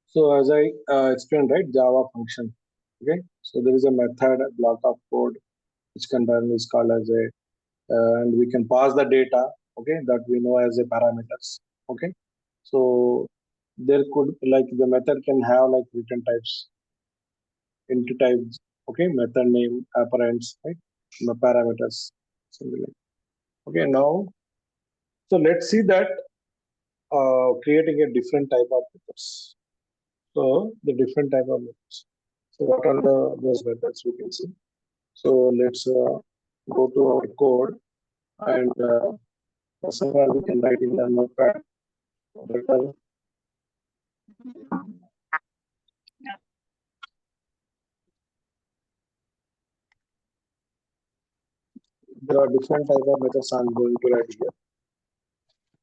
So as I explained, right, Java function. Okay, so there is a method, a block of code, which can run is called as a, and we can pass the data. Okay, that we know as a parameters. Okay, so there could like the method can have like return types, entity types. Okay, method name, operands, right, the parameters, something like. Okay, now so let's see that creating a different type of methods. So the different type of methods. So what are those methods we can see? So let's go to our code and first of all we can write in the notepad. Better. There are different type of methods I'm going to write here.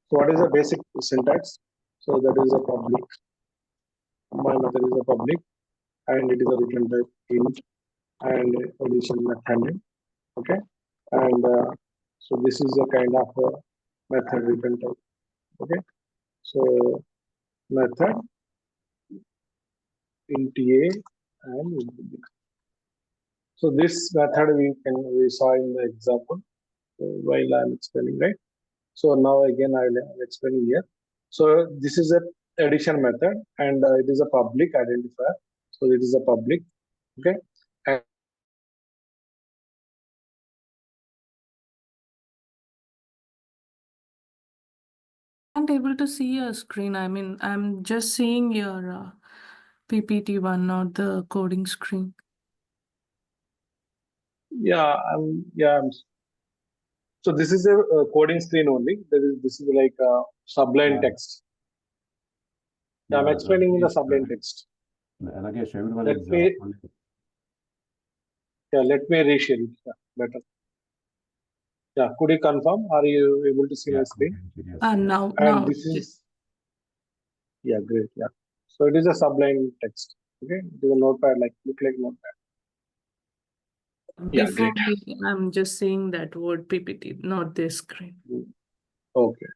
So what is the basic syntax? So that is a public. My method is a public and it is a return type int and addition method name. Okay, and so this is a kind of method return type. Okay, so method int a and int b. So this method we saw in the example while I'm explaining, right? So now again I'll explain here. So this is a addition method and it is a public identifier. So it is a public, okay? And I'm not able to see your screen. I mean, I'm just seeing your PPT one, not the coding screen. So this is a coding screen only. This is like sublime text. I'm explaining in the sublime text. Nagesh, everyone Let is me reshare it. Yeah, better. Yeah, could you confirm? Are you able to see my screen? Yes. Now, This is great. Yeah, so it is a sublime text. Okay, it is a notepad, like look like notepad. Yeah, before great. me, I'm just seeing that word PPT, not this screen. Okay.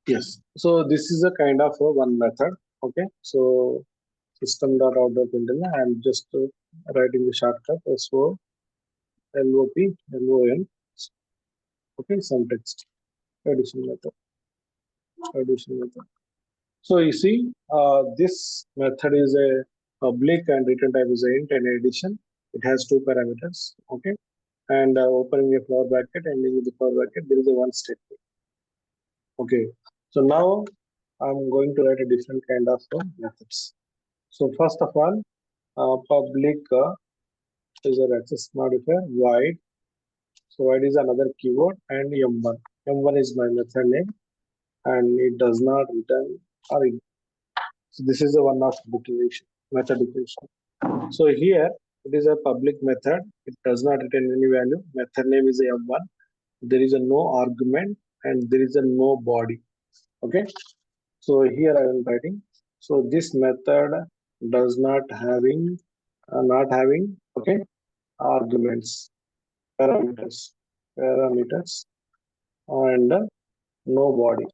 Yes. So this is a kind of one method. Okay. So system.out.println. I'm just writing the shortcut so LOP. Okay, some text. Addition method. So you see, this method is a public and return type is a int and addition. It has two parameters. Okay, and opening a flower bracket, ending with the flower bracket, there is a one statement. Okay, so now I'm going to write a different kind of methods. So first of all, public is a access modifier void. So void is another keyword and m1. M1 is my method name and it does not return or it. So this is a one of declaration method declaration. So here it is a public method. It does not return any value. Method name is a m1. There is a no argument and there is a no body. Okay. So here I am writing. So this method does not having okay arguments parameters and no body.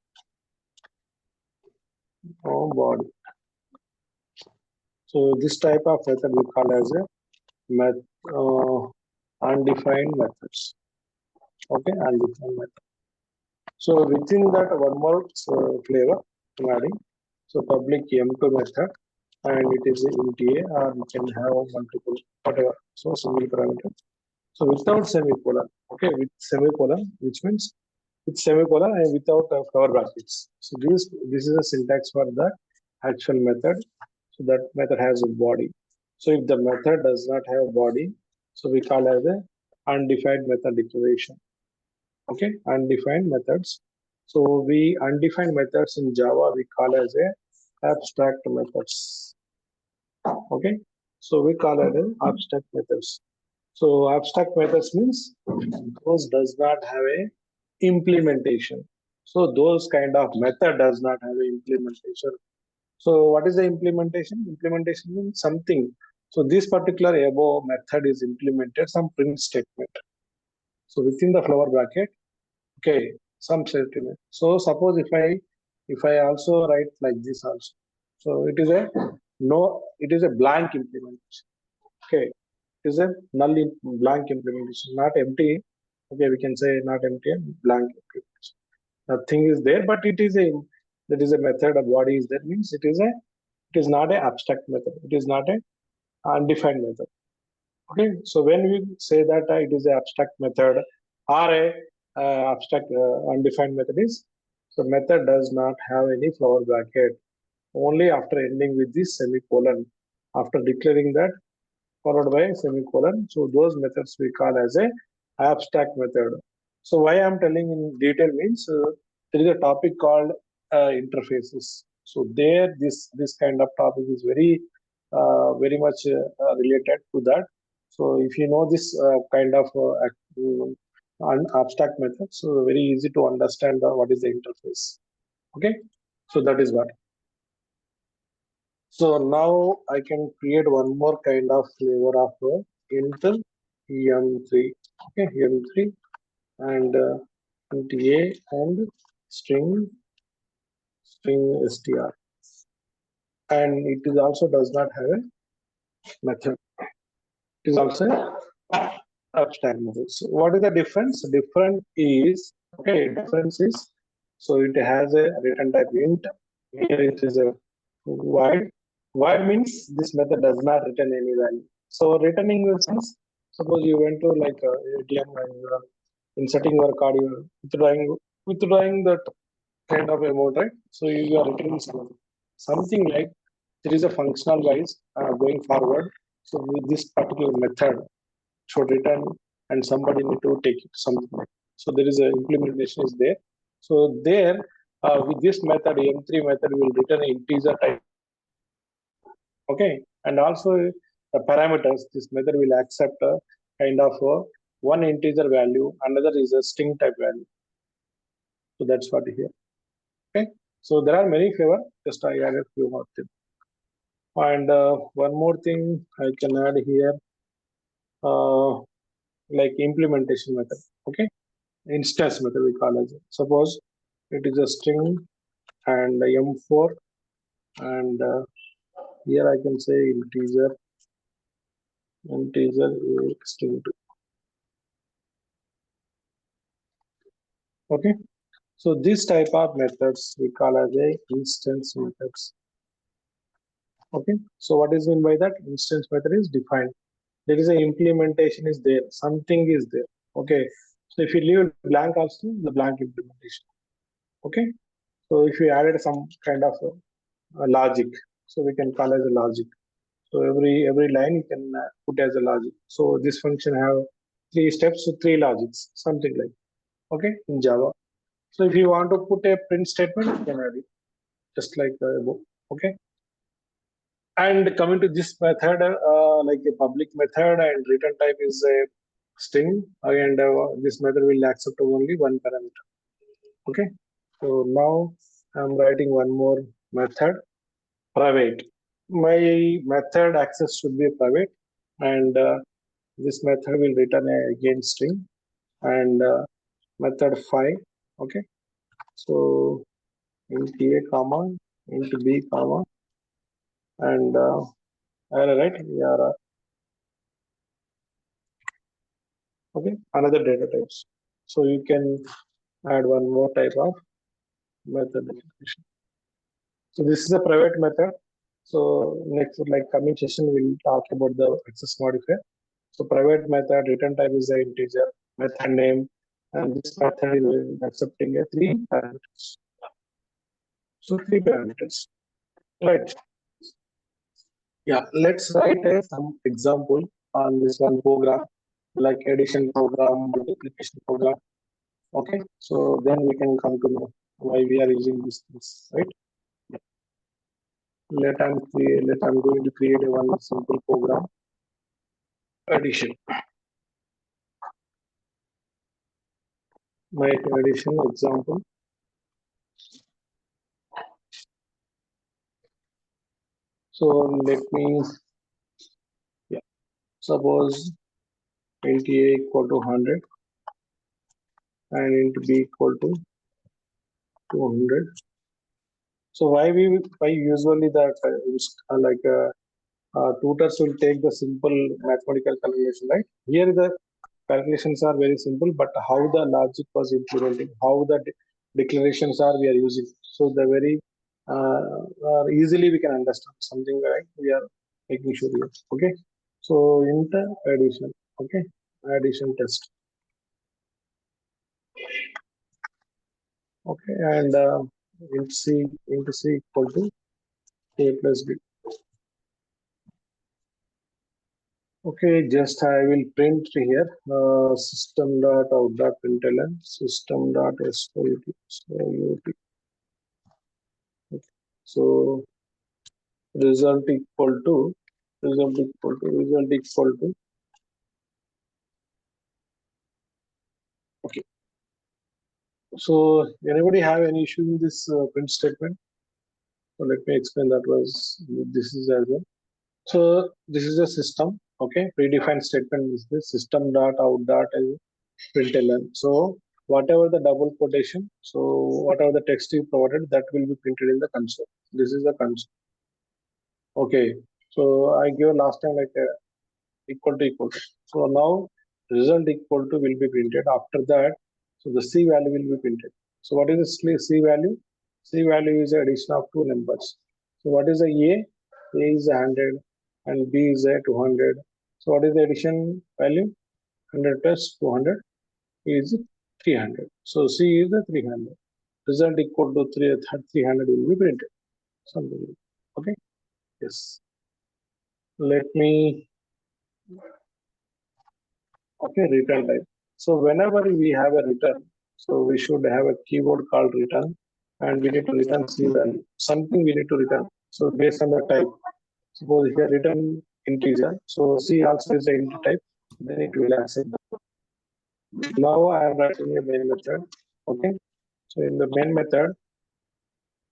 So this type of method we call as a undefined methods. Okay, undefined method. So within that one more flavor I'm adding. So public m2 method and it is int a or you can have multiple whatever. So single parameter. So without semicolon. Okay, with semicolon, which means with semicolon and without flower brackets. So this is a syntax for the actual method. So that method has a body. So if the method does not have a body, so we call as a undefined method declaration. Okay, undefined methods. So we undefined methods in Java we call as a abstract methods. Okay, so we call it as abstract methods. So abstract methods means those does not have a implementation. So those kind of method does not have a implementation. So what is the implementation? Implementation means something. So this particular above method is implemented some print statement. So within the flower bracket, okay, some statement. So suppose if I If I also write like this also, so it is a no, it is a blank implementation. Okay, it is a null blank implementation, not empty. Okay, we can say not empty and blank implementation. Nothing is there, but it is a that is a method. A body is there means it is not a abstract method. It is not a undefined method. Okay, so when we say that it is an abstract method or a abstract undefined method is, so method does not have any flower bracket. Only after ending with this semicolon, after declaring that followed by a semicolon. So those methods we call as a abstract method. So why I'm telling in detail means there is a topic called interfaces. So there, this kind of topic is very much related to that. So if you know this kind of abstract method, so very easy to understand what is the interface. Okay, so that is what. So now I can create one more kind of flavor of int em3. Okay, em3 and int a and string str, and it is also does not have a method. It is also abstract method. So what is the difference? Different is difference is, so it has a return type int. Here it is a void. Void means this method does not return any value. So returning the sense, suppose you went to like ATM and you are inserting your card, you are withdrawing that kind of amount, right? So you are returning something like there is a functional wise going forward. So with this particular method should return and somebody need to take it something like. So there is a implementation is there. So there with this method m3 method will return integer type. Okay, and also the parameters, this method will accept a kind of one integer value, another is a string type value. So that's what here. Okay, so there are many favor, just I added few more things. And one more thing I can add here, like implementation method. Okay, instance method we call as. Suppose it is a string and m4 and here I can say integer string 2. Okay, so this type of methods we call as a instance methods. Okay, so what is meant by that? Instance method is defined. There is a implementation is there, something is there. Okay, so if you leave blank also, the blank implementation. Okay, so if you added some kind of logic, so we can call as a logic. So every line you can put as a logic. So this function have 3 steps, so 3 logics, something like. Okay, in Java. So if you want to put a print statement, you can add it just like above. Okay. And coming to this method, like a public method and return type is a string, and this method will accept only one parameter. Okay. So now I'm writing one more method, private. My method access should be private, and this method will return again string and method 5. Okay. So int a comma int b comma and right yeah, okay, another data types. So you can add one more type of method definition. So this is a private method. So next, like coming session, we'll talk about the access modifier. So private method return type is an integer, method name, and this method is accepting a 3 parameters. So 3 parameters, right? Yeah, let's write some example on this one program, like addition program, multiplication program. Okay, so then we can come to know why we are using these things, right? I'm going to create a one simple program, addition. My addition example. So let me, yeah, suppose int a equal to 100 and int b equal to 200 So why usually that tutors will take the simple mathematical calculation, right? Here the calculations are very simple, but how the logic was implemented, how the declarations are we are using. So the very easily we can understand something, right? We are making sure here. Okay. So inter addition. Okay. Addition test. Okay. And int c equal to a plus b. Okay, just I will print here system dot out dot println system dot scout. So result equal to result equal to okay. So anybody have any issue in this print statement? So let me explain that was this is as well. So this is a system. Okay, predefined statement is this system dot out dot println. So whatever the double quotation, so whatever the text you provided, that will be printed in the console. This is the console. Okay. So I gave last time like equal to equal to. So now result equal to will be printed. After that, so the C value will be printed. So what is the C value? C value is the addition of two numbers. So what is the A? A is 100 and B is a 200. So what is the addition value? 100 plus 200 is 300. So C is the 300. Result equal to 300 will be printed. Something like that. Okay. Yes. Let me okay, return type. So whenever we have a return, so we should have a keyword called return, and we need to return C value. Something we need to return. So based on the type, suppose here return integer, so C also is the int type, then it will accept. Now I am writing a main method. Okay, so in the main method,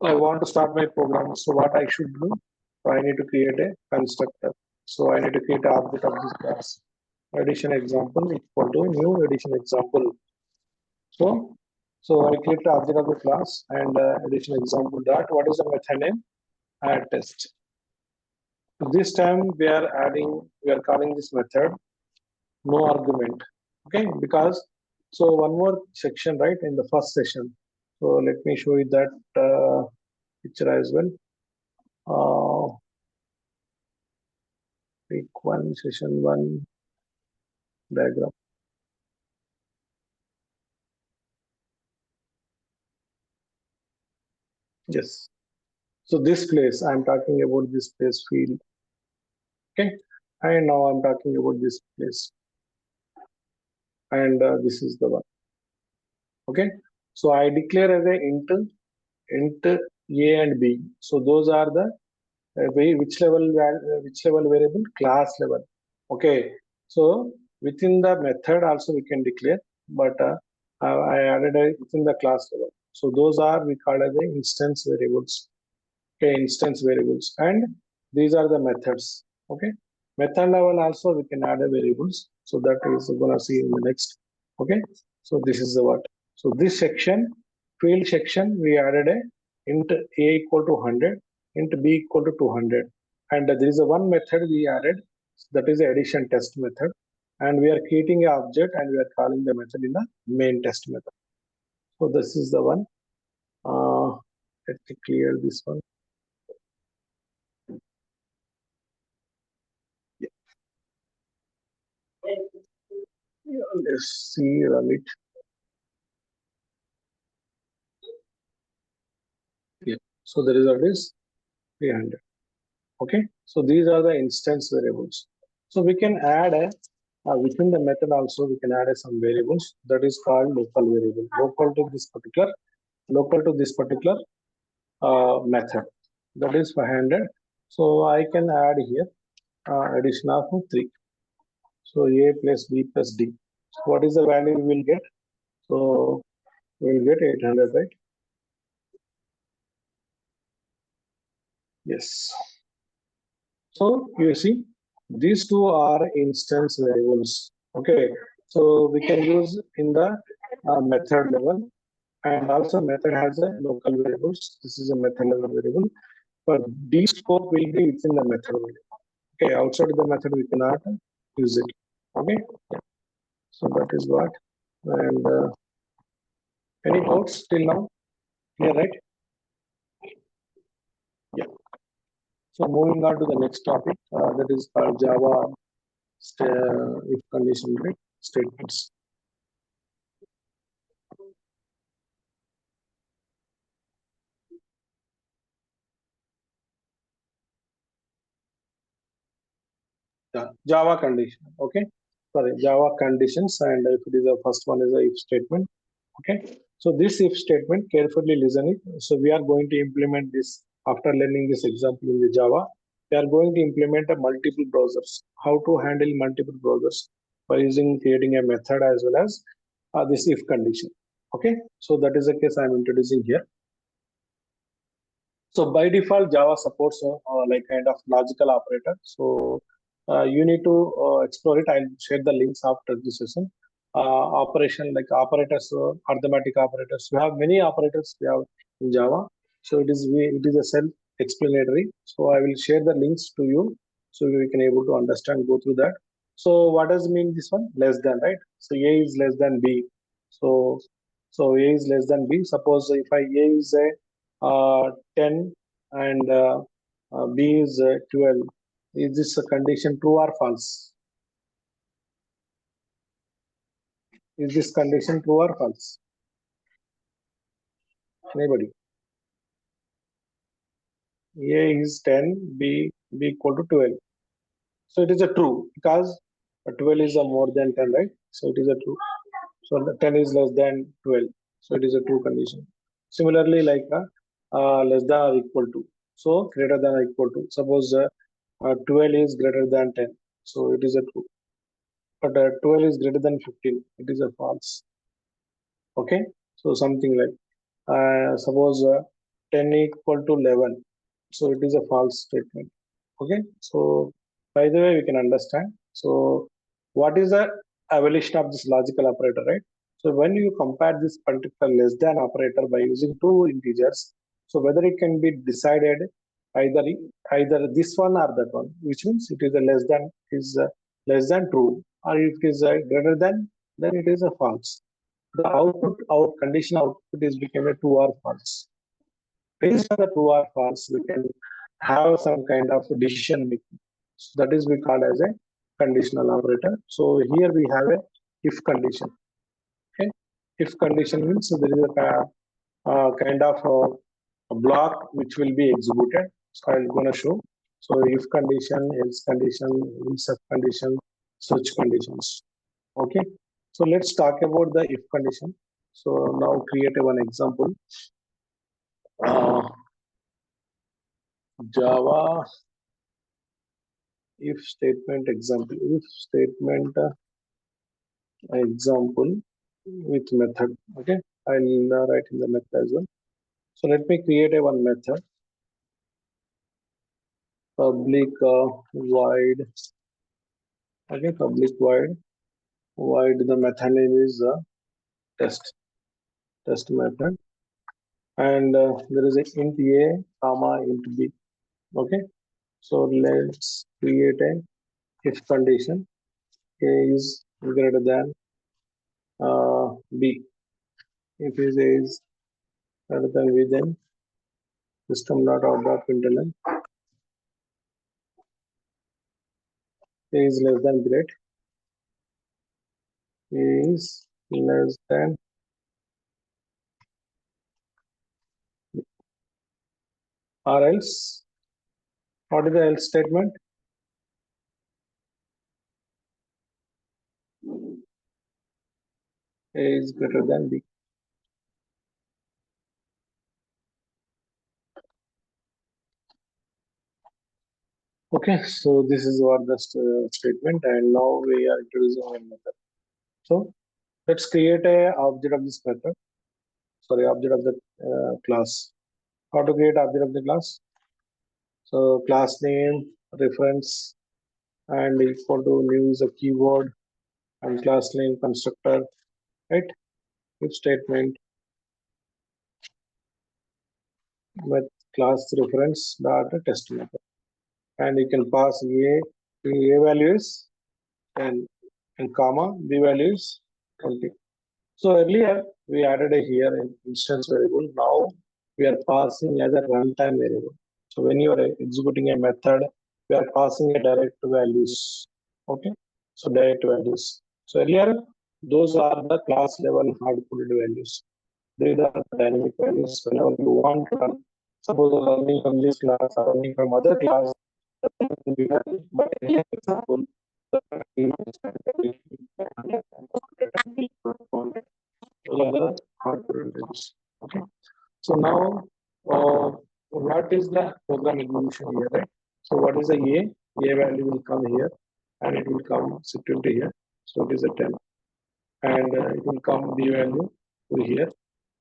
I want to start my program. So what I should do? So I need to create a constructor. So I need to create an object of this class. Addition example equal to new addition example. So, so I create the object of the class and addition example dot. What is the method name? Add test. This time we are calling this method no argument. Okay, because so one more section right in the first session. So let me show you that picture as well. Week one, session one diagram. Yes. So this place, I'm talking about this place field. Okay. And now I'm talking about this place. And this is the one. Okay. So I declare as a int A and B. So those are the which level variable? Class level. Okay. So within the method also we can declare, but I added a within the class level. So those are we call as the instance variables. Okay, instance variables, and these are the methods. Okay, method level also we can add a variables. So that is gonna see in the next. Okay, so this is the what. So this section, field section, we added a int a equal to 100, int b equal to 200, and there is a one method we added, that is the addition test method, and we are creating an object and we are calling the method in the main test method. So this is the one. Let me clear this one. Yeah, let's see, run it. Yeah. So the result is 300. Okay. So these are the instance variables. So we can add a within the method also we can add some variables that is called local variable. Local to this particular method. That is 500. So I can add here addition of 3. So a plus b plus d. So what is the value we will get? So we will get 800, right? Yes. So you see, these two are instance variables. Okay, so we can use in the method level, and also method has a local variables. This is a method level variable. But D scope will be within the method variable. Okay, outside the method we cannot use it. Okay, so that is what. And any doubts till now? Clear, right? Yeah. So moving on to the next topic, that is called Java if condition, right? Statements. Yeah, Java condition. Okay, sorry, Java conditions, and if it is the first one is a if statement. Okay, so this if statement, carefully listen it. So we are going to implement this after learning this example in the Java. We are going to implement a multiple browsers. How to handle multiple browsers by using creating a method as well as this if condition. Okay, so that is the case I am introducing here. So by default, Java supports like kind of logical operator. So you need to explore it. I'll share the links after this session. Operation like operators, arithmetic operators. We have many operators we have in Java. So it is a self-explanatory. So I will share the links to you so we can able to understand, go through that. So what does mean this one? Less than, right? So A is less than B. So A is less than B. Suppose if A is a 10 and B is 12. Is this a condition true or false? Is this condition true or false? Anybody? A is 10, B equal to 12. So it is a true because 12 is a more than 10, right? So it is a true. So the 10 is less than 12. So it is a true condition. Similarly, like less than or equal to. So greater than or equal to. Suppose 12 is greater than 10. So it is a true. But 12 is greater than 15. It is a false. Okay. So something like suppose 10 equal to 11. So it is a false statement. Okay. So by the way, we can understand. So what is the evolution of this logical operator, right? So when you compare this particular less than operator by using two integers, so whether it can be decided either this one or that one, which means it is a less than true, or if it is greater than, then it is a false. The our condition output is become a true or false. Based on the true or false, we can have some kind of decision making. So that is we call as a conditional operator. So here we have a if condition. Okay, if condition means there is kind of a block which will be executed. So I'm gonna show. So if condition, else condition, if condition, such conditions. Okay. So let's talk about the if condition. So now create one example. Java if statement example. If statement example with method. Okay. I'll write in the method as well. So let me create a one method. Public void. Okay. Public void. Void. The method name is test method. And there is a int a comma int b. Okay. So let's create a if condition. A is greater than b. If A is greater than b, then system not out of println. A is less than great. A is less than or else. What is the else statement? A is greater than b. Okay, so this is what the statement, and now we are introducing a method. So let's create a object of this method. Sorry, object of the class. How to create object of the class? So class name, reference, and equal to new is a keyword, and class name constructor, right? If statement, with class reference dot test method, and you can pass a values and comma b values 20. So earlier we added a here an instance variable. Now we are passing as a runtime variable. So when you are executing a method, we are passing a direct values. Okay, so direct values. So earlier those are the class level hard-coded values. These are the dynamic values. Whenever you want to run, suppose you're running from this class or running from other class, but any example, those are the hard-coded values. Okay. So now, what is the program execution here, right? So what is the A? A value will come here, and it will come second to here. So it is a 10, and it will come B value to here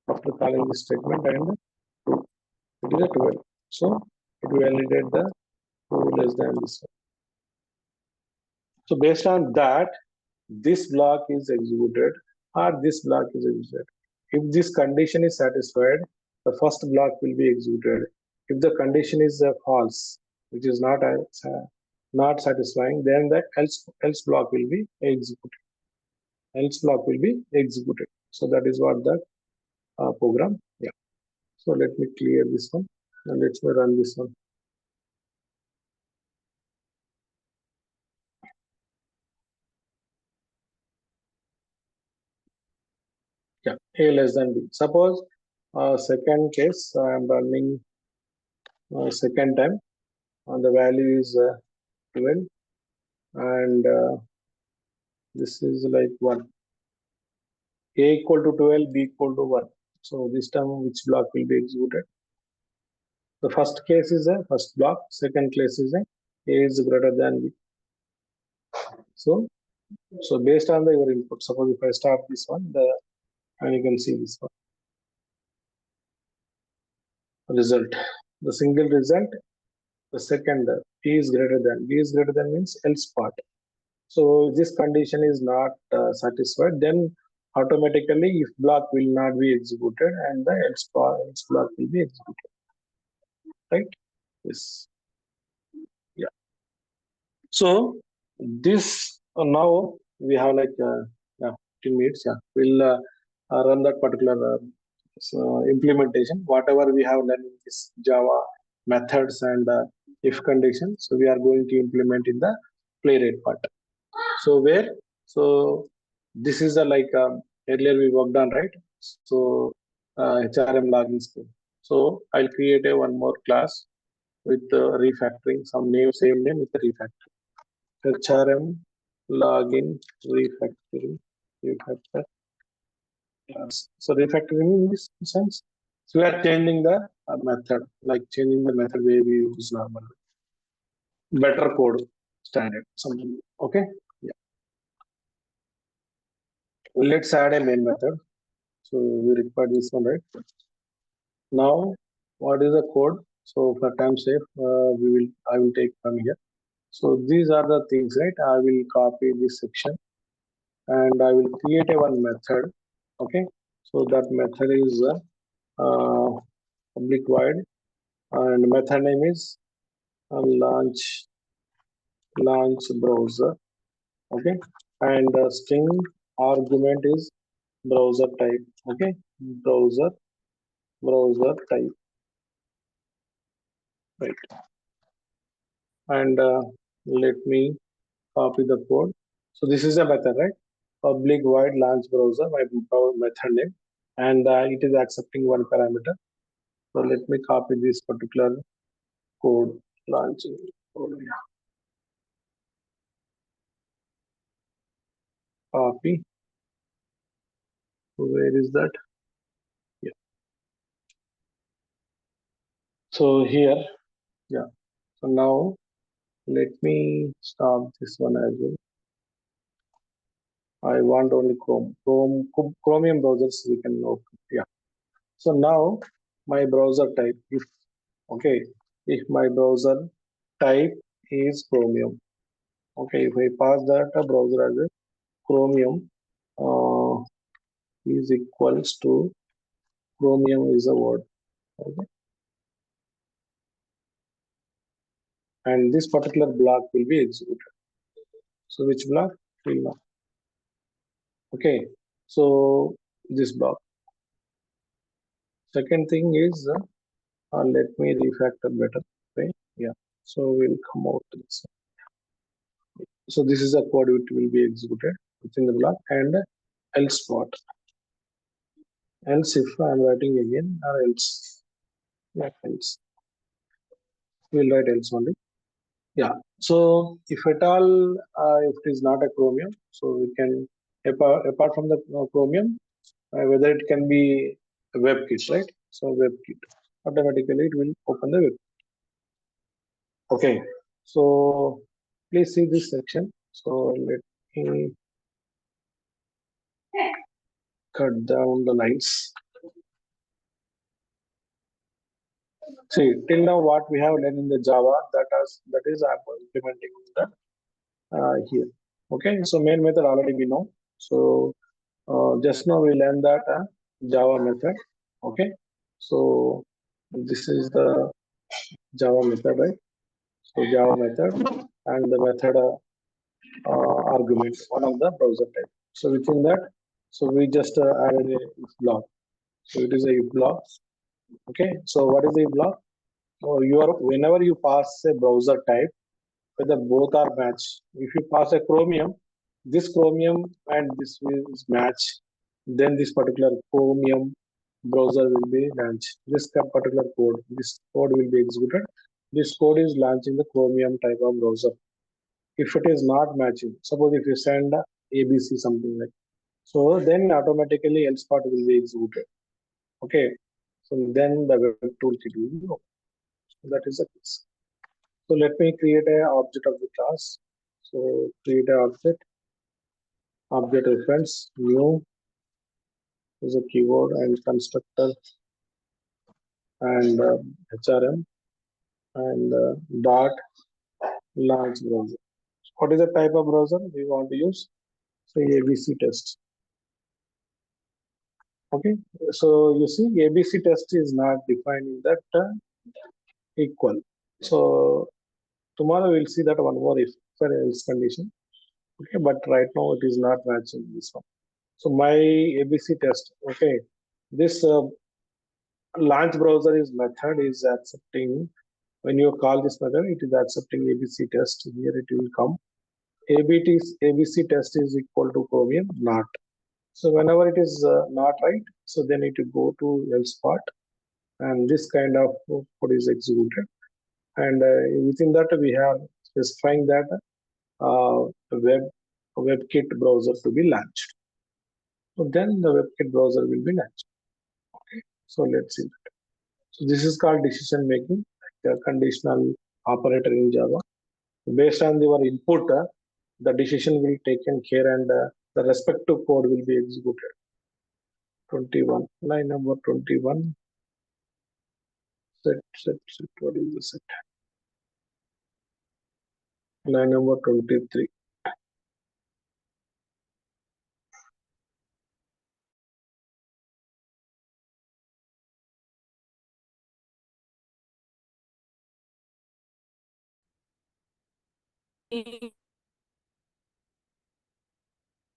after calling this statement, and it is a 12. So it will validate the 2 less than this one. So based on that, this block is executed or this block is executed. If this condition is satisfied, the first block will be executed. If the condition is false, which is not satisfying, then the else block will be executed. Else block will be executed. So that is what the program. Yeah. So let me clear this one and let me run this one. Yeah, A less than B. Suppose second case, I am running second time, and the value is 12, and this is like 1. A equal to 12, B equal to 1. So this time which block will be executed? The first case is a first block, second case is A is greater than B. So based on your input, suppose if I start this one, and you can see this one result. The single result, the second P is greater than. B is greater than means else part. So this condition is not satisfied, then automatically if block will not be executed and the else block will be executed. Right? Yes. Yeah. So this now we have like yeah, 15 minutes. Yeah, we'll run that particular implementation. Whatever we have learned in this Java methods and if condition, so we are going to implement in the playwright part. So where? So this is a like earlier we worked on, right? So HRM login scheme. So I'll create a one more class with refactoring some name, same name with the refactoring. HRM login refactor class. So refactoring in this sense. So we are changing the method, like changing the method way we use normal. Better code standard. Something. Okay. Yeah. Let's add a main method. So we require this one, right? Now, what is the code? So for time safe, I will take from here. So these are the things, right? I will copy this section and I will create a one method. Okay. So that method is public void, and method name is launch browser. Okay. And the string argument is browser type. Okay. Browser type. Right. And let me copy the code. So this is a method, right? Public void launch browser, my method name, and it is accepting one parameter. So let me copy this particular code launching. Copy. Where is that? Yeah. So here, yeah. So now let me stop this one as well. I want only Chromium browsers we can open. Yeah. So now my browser type, if my browser type is Chromium. Okay, if I pass that browser as a Chromium is equals to Chromium is a word. Okay. and this particular block will be executed. So which block? Will not. Okay, so this block. Second thing is, let me refactor better. Okay, yeah. So we'll come out to this. So this is a code which will be executed within the block, and else what? Else if I'm writing again, or else, like else. We'll write else only. Yeah. So if at all, if it is not a chromium, so we can apart from the chromium, whether it can be a WebKit, right? So WebKit, automatically it will open the web. Okay. So please see this section. So let me cut down the lines. See, till now what we have learned in the Java, that is I'm implementing that here. Okay. So main method already we know. So just now we learned that Java method. Okay. So this is the Java method, right? So Java method and the method argument, one of the browser type. So within that, so we just added a if block. So it is a if block. Okay. So what is the if block? So you are whenever you pass a browser type, whether both are matched. If you pass a chromium, this chromium and this is match, then this particular chromium browser will be launched. This particular code, this code will be executed. This code is launching the chromium type of browser. If it is not matching, suppose if you send ABC something like, so then automatically else part will be executed. Okay, so then the web toolkit will be open. So that is the case. So let me create a object of the class. So create a object reference, new is a keyword and constructor and HRM and dot launch browser. What is the type of browser we want to use? So ABC test. Okay, so you see ABC test is not defined in that equal. So tomorrow we'll see that one more if for else condition. Okay, but right now it is not matching this one. So my ABC test. Okay, this launch browser is method is accepting when you call this method, it is accepting ABC test. Here it will come. ABC test is equal to chromium not. So whenever it is not right, so then it will go to else part, and this kind of code is executed. And within that we have specifying that WebKit browser to be launched. So then the WebKit browser will be launched. Okay. So let's see. So this is called decision making, like a conditional operator in Java. Based on your input, the decision will be taken care and the respective code will be executed. 21, line number 21. Set. What is the set? Line number 23.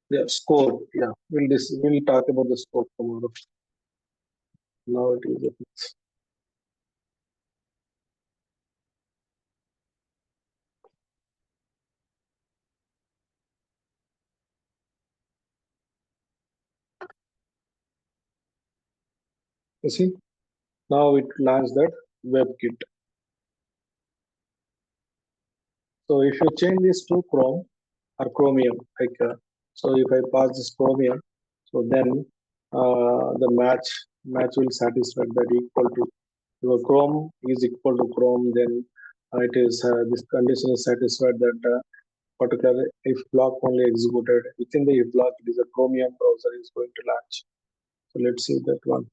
Yeah, score. Yeah, we'll talk about the score tomorrow. Now it is a fix. You see, now it launched that WebKit. So if you change this to Chrome or Chromium, like so, if I pass this Chromium, so then the match will satisfy that equal to your Chrome is equal to Chrome. Then it is this condition is satisfied that particular if block only executed within the if block, it is a Chromium browser is going to launch. So let's see that one.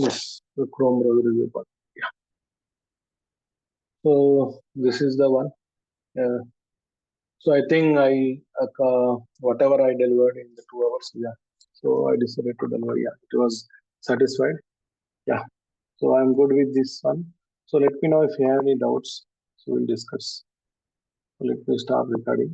Yes, the Chrome browser is open. Yeah. So this is the one. Uh, so I think whatever I delivered in the 2 hours. Yeah. So I decided to deliver. Yeah, it was satisfied. Yeah. So I'm good with this one. So let me know if you have any doubts. So we'll discuss. So let me start recording.